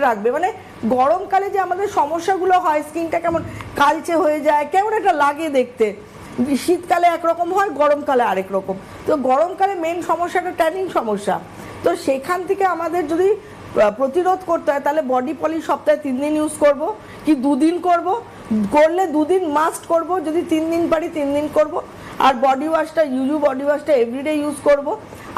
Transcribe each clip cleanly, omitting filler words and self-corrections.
রাখবে। মানে গরমকালে যে আমাদের সমস্যাগুলো হয়, স্কিনটা কেমন কালচে হয়ে যায়, কেমন একটা লাগে দেখতে, শীতকালে একরকম হয়, গরমকালে আরেক রকম। তো গরমকালে মেন সমস্যাটা ট্যানিং সমস্যা। তো সেখান থেকে আমাদের যদি প্রতিরোধ করতে হয় তাহলে বডি পলিশ সপ্তাহে 3 দিন ইউজ করব, কি 2 দিন করব, করলে 2 দিন মাস্ট করব, যদি 3 দিন পারি 3 দিন করব। আর বডি ওয়াশটা, ইউজু বডি ওয়াশটা এভরিডে ইউজ করব।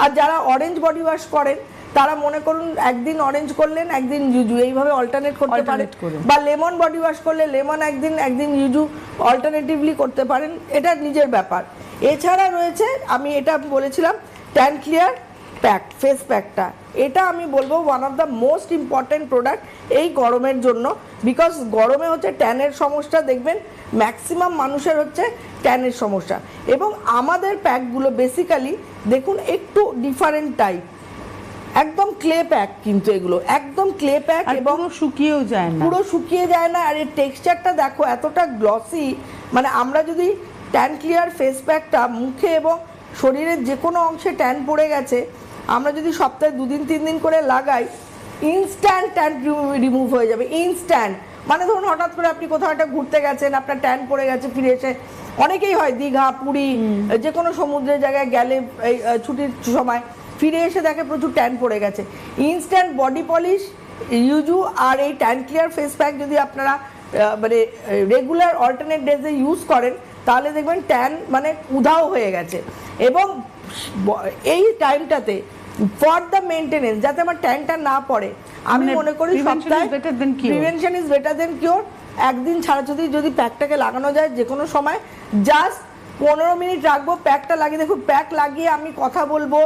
আর যারা অরেঞ্জ বডি ওয়াশ করেন তারা মনে করুন একদিন অরেঞ্জ করলেন, একদিন ইউজু, এইভাবে অল্টারনেট করতে পারেন। বা লেমন বডি ওয়াশ করলে লেমন একদিন, একদিন ইউজু, অল্টারনেটিভলি করতে পারেন, এটা নিজের ব্যাপার। এছাড়া রয়েছে, আমি এটা বলেছিলাম ট্যান ক্লিয়ার প্যাক, ফেস প্যাকটা, এটা আমি বলবো one of the most important product এই গরমের জন্য। বিকজ গরমে হচ্ছে ট্যানের সমস্যা, দেখবেন ম্যাক্সিমাম মানুষের হচ্ছে ট্যানের সমস্যা। এবং আমাদের প্যাকগুলো বেসিক্যালি দেখুন একটু ডিফারেন্ট টাইপ, একদম ক্লে প্যাক, কিন্তু এগুলো একদম ক্লে প্যাক এবং শুকিয়েও যায় না, পুরো শুকিয়ে যায় না। আর এর টেক্সচারটা দেখো এতটা গ্লসি, মানে আমরা যদি ট্যান ক্লিয়ার ফেস প্যাকটা মুখে এবং শরীরের যে কোনো অংশে ট্যান পড়ে গেছে আমরা যদি সপ্তাহে 2 দিন 3 দিন করে লাগাই, ইনস্ট্যান্ট ট্যান রিমুভ হয়ে যাবে, ইনস্ট্যান্ট। মানে ধরুন হঠাৎ করে আপনি কোথাও একটা ঘুরতে গেছেন, আপনার ট্যান পড়ে গেছে, ফিরে এসে, অনেকেই হয় দীঘা, পুরী, যে কোনো সমুদ্রের জায়গায় গেলে এই ছুটির সময় ফিরে এসে দেখে প্রচুর ট্যান পড়ে গেছে, ইনস্ট্যান্ট বডি পলিশ, ইউজু আর এই ট্যান ক্লিয়ার ফেস প্যাক যদি আপনারা মানে রেগুলার অল্টারনেট ডেজে ইউজ করেন তাহলে দেখবেন ট্যান মানে উধাও হয়ে গেছে। এবং এই টাইমটাতে ফর দ্য মেনটেনেন্স, যাতে আমার ট্যানটা না পড়ে, আমি মনে করি সপ্তাহে prevention is better then cure. একদিন ছাড়া যদি প্যাকটাকে লাগানো যায় যে কোনো সময়, জাস্ট 15 মিনিট রাখবো, প্যাকটা লাগিয়ে দেখুন, প্যাক লাগিয়ে আমি কথা বলবো,